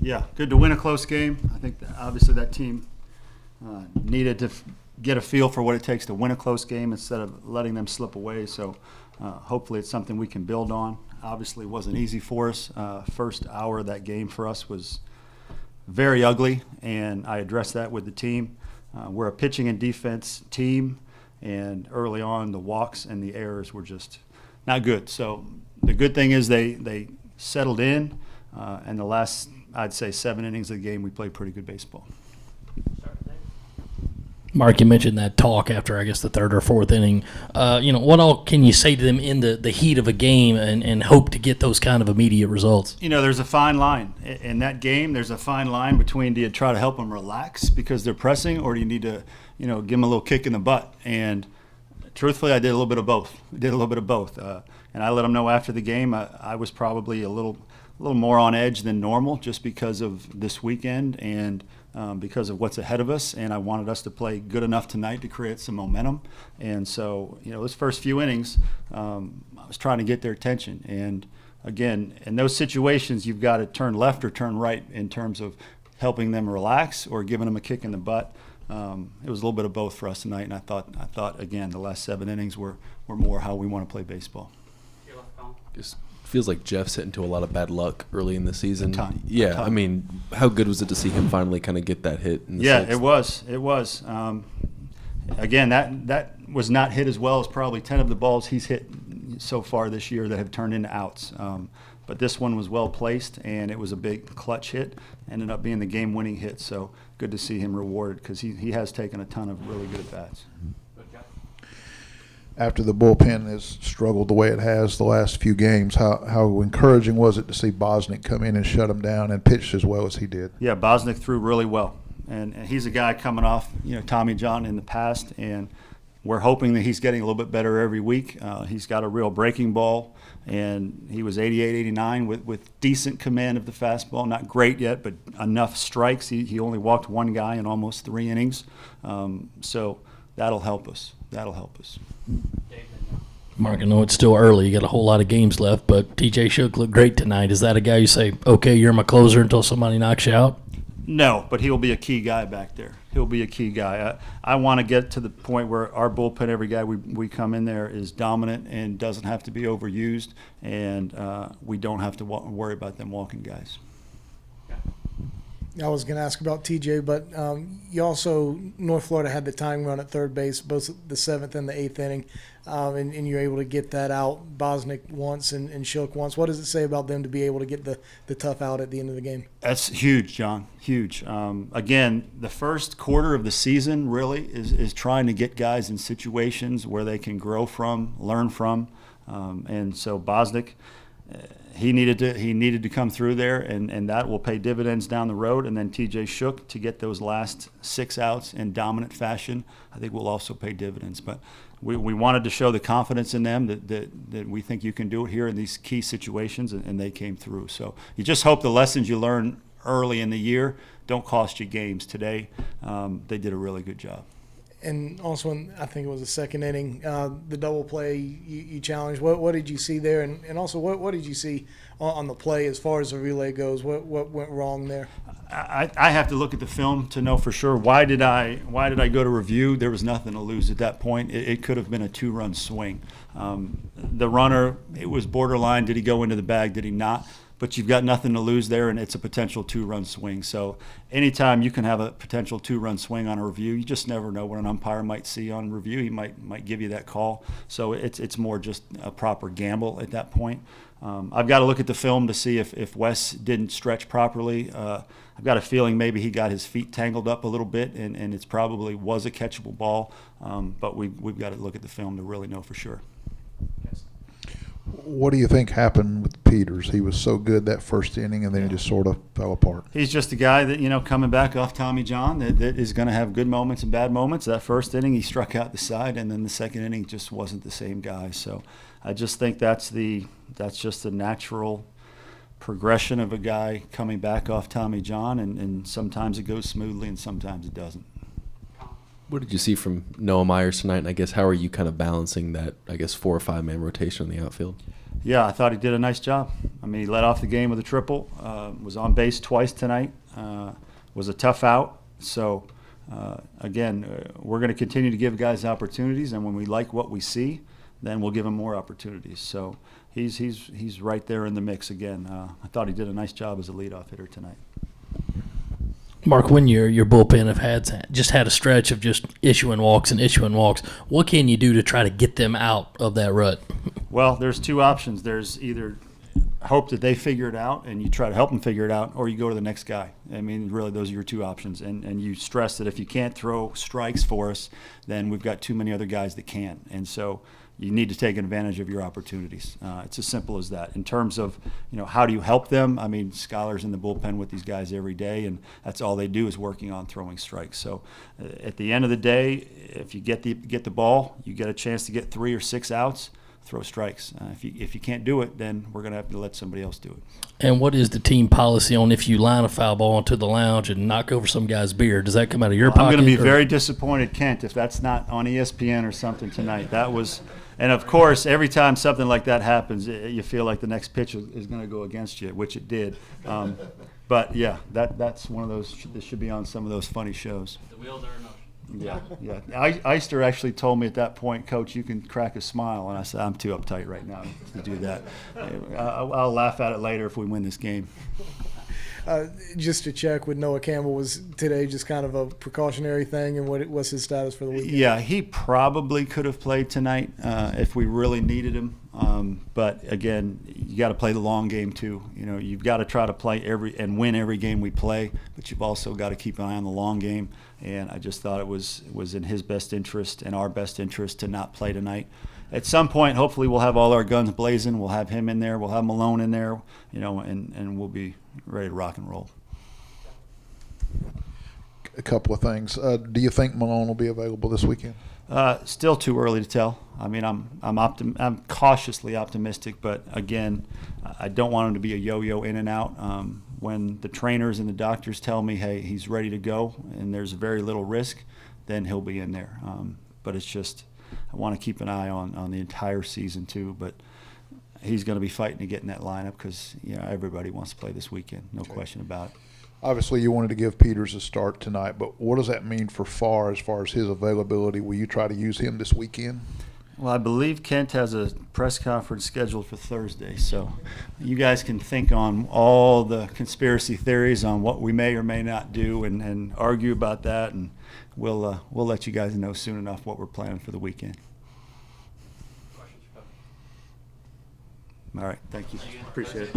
Yeah, good to win a close game. I think that obviously that team needed to get a feel for what it takes to win a close game instead of letting them slip away. So hopefully it's something we can build on. Obviously it wasn't easy for us. First hour of that game for us was very ugly, and I addressed that with the team. We're a pitching and defense team, and early on the walks and the errors were just not good. So the good thing is they settled in, and the last, I'd say, 7 innings of the game we played pretty good baseball. Mark, you mentioned that talk after, I guess, the 3rd or 4th inning. What all can you say to them in the heat of a game and hope to get those kind of immediate results? There's a fine line. In that game, there's a fine line between, do you try to help them relax because they're pressing, or do you need to, give them a little kick in the butt? And truthfully, I did a little bit of both. And I let them know after the game I was probably a little more on edge than normal just because of this weekend and because of what's ahead of us, and I wanted us to play good enough tonight to create some momentum. And so, those first few innings, I was trying to get their attention. And again, in those situations, you've got to turn left or turn right in terms of helping them relax or giving them a kick in the butt. It was a little bit of both for us tonight, and I thought again, the last 7 innings were more how we want to play baseball. Just feels like Jeff's hit into a lot of bad luck early in the season. A ton. I mean, how good was it to see him finally kind of get that hit in the 6th? It was. Again, that was not hit as well as probably 10 of the balls he's hit so far this year that have turned into outs. But this one was well placed, and it was a big clutch hit. Ended up being the game-winning hit, so good to see him rewarded because he has taken a ton of really good at-bats. After the bullpen has struggled the way it has the last few games, how encouraging was it to see Bosnick come in and shut him down and pitch as well as he did? Yeah, Bosnick threw really well. And he's a guy coming off, Tommy John in the past, and we're hoping that he's getting a little bit better every week. He's got a real breaking ball, and he was 88, 89 with decent command of the fastball. Not great yet, but enough strikes. He only walked 1 guy in almost 3 innings. So that'll help us. Mark, I know it's still early. You got a whole lot of games left, but TJ Shook looked great tonight. Is that a guy you say, okay, you're my closer until somebody knocks you out? No, but he'll be a key guy back there. He'll be a key guy. I want to get to the point where our bullpen, every guy we come in there is dominant and doesn't have to be overused, and we don't have to worry about them walking guys. I was going to ask about TJ, but you also, North Florida had the tying run at third base, both the 7th and the 8th inning, and you're able to get that out. Bosnick once and Shook once. What does it say about them to be able to get the tough out at the end of the game? That's huge, John, huge. Again, the first quarter of the season really is trying to get guys in situations where they can grow from, learn from, and so Bosnick, he needed to come through there, and that will pay dividends down the road. And then TJ Shook to get those last 6 outs in dominant fashion, I think will also pay dividends. But we wanted to show the confidence in them that we think you can do it here in these key situations, and they came through. So you just hope the lessons you learn early in the year don't cost you games. Today, they did a really good job. And also, I think it was the 2nd inning, the double play you challenged. What did you see there? And also, what did you see on the play as far as the relay goes? What went wrong there? I have to look at the film to know for sure. Why did I go to review? There was nothing to lose at that point. It could have been a 2-run swing. The runner, it was borderline. Did he go into the bag? Did he not? But you've got nothing to lose there, and it's a potential 2-run swing. So anytime you can have a potential 2-run swing on a review, you just never know what an umpire might see on review. He might give you that call. So it's more just a proper gamble at that point. I've got to look at the film to see if Wes didn't stretch properly. I've got a feeling maybe he got his feet tangled up a little bit, and it's probably was a catchable ball. But we've got to look at the film to really know for sure. What do you think happened with Peters? He was so good that first inning, and then he just sort of fell apart. He's just a guy that, coming back off Tommy John, that is going to have good moments and bad moments. That first inning, he struck out the side, and then the 2nd inning just wasn't the same guy. So I just think that's just the natural progression of a guy coming back off Tommy John, and sometimes it goes smoothly and sometimes it doesn't. What did you see from Noah Myers tonight? And I guess how are you kind of balancing that, 4 or 5 man rotation in the outfield? Yeah, I thought he did a nice job. I mean, he led off the game with a triple, was on base twice tonight, was a tough out. So, again, we're going to continue to give guys opportunities, and when we like what we see, then we'll give them more opportunities. So he's right there in the mix again. I thought he did a nice job as a leadoff hitter tonight. Mark, when your bullpen have had a stretch of just issuing walks, what can you do to try to get them out of that rut? Well, there's two options. There's either hope that they figure it out and you try to help them figure it out, or you go to the next guy. I mean, really, those are your two options. And you stress that if you can't throw strikes for us, then we've got too many other guys that can. And so you need to take advantage of your opportunities. It's as simple as that. In terms of, how do you help them? I mean, Skylar's in the bullpen with these guys every day, and that's all they do is working on throwing strikes. So at the end of the day, if you get the ball, you get a chance to get 3 or 6 outs, throw strikes. If you can't do it, then we're going to have to let somebody else do it. And what is the team policy on if you line a foul ball into the lounge and knock over some guy's beer? Does that come out of your pocket? I'm going to be very disappointed, Kent, if that's not on ESPN or something tonight. That was – and, of course, every time something like that happens, you feel like the next pitch is going to go against you, which it did. But, yeah, that's one of those – this should be on some of those funny shows. The wheels are in motion. Yeah. Eister actually told me at that point, Coach, you can crack a smile. And I said, I'm too uptight right now to do that. I'll laugh at it later if we win this game. Just to check with Noah Campbell, was today just kind of a precautionary thing, and what's his status for the weekend? Yeah, he probably could have played tonight if we really needed him. But again, you got to play the long game too. You've got to try to play and win every game we play, but you've also got to keep an eye on the long game. And I just thought it was in his best interest and our best interest to not play tonight. At some point, hopefully, we'll have all our guns blazing. We'll have him in there. We'll have Malone in there, and we'll be ready to rock and roll. A couple of things. Do you think Malone will be available this weekend? Still too early to tell. I mean, I'm cautiously optimistic, but again, I don't want him to be a yo-yo in and out. When the trainers and the doctors tell me, hey, he's ready to go, and there's very little risk, then he'll be in there. But it's just, I want to keep an eye on the entire season too. But he's going to be fighting to get in that lineup because everybody wants to play this weekend, no question about it. Obviously, you wanted to give Peters a start tonight, but what does that mean for Farr as far as his availability? Will you try to use him this weekend? Well, I believe Kent has a press conference scheduled for Thursday, so you guys can think on all the conspiracy theories on what we may or may not do and argue about that, and we'll let you guys know soon enough what we're planning for the weekend. All right, thank you. Appreciate it.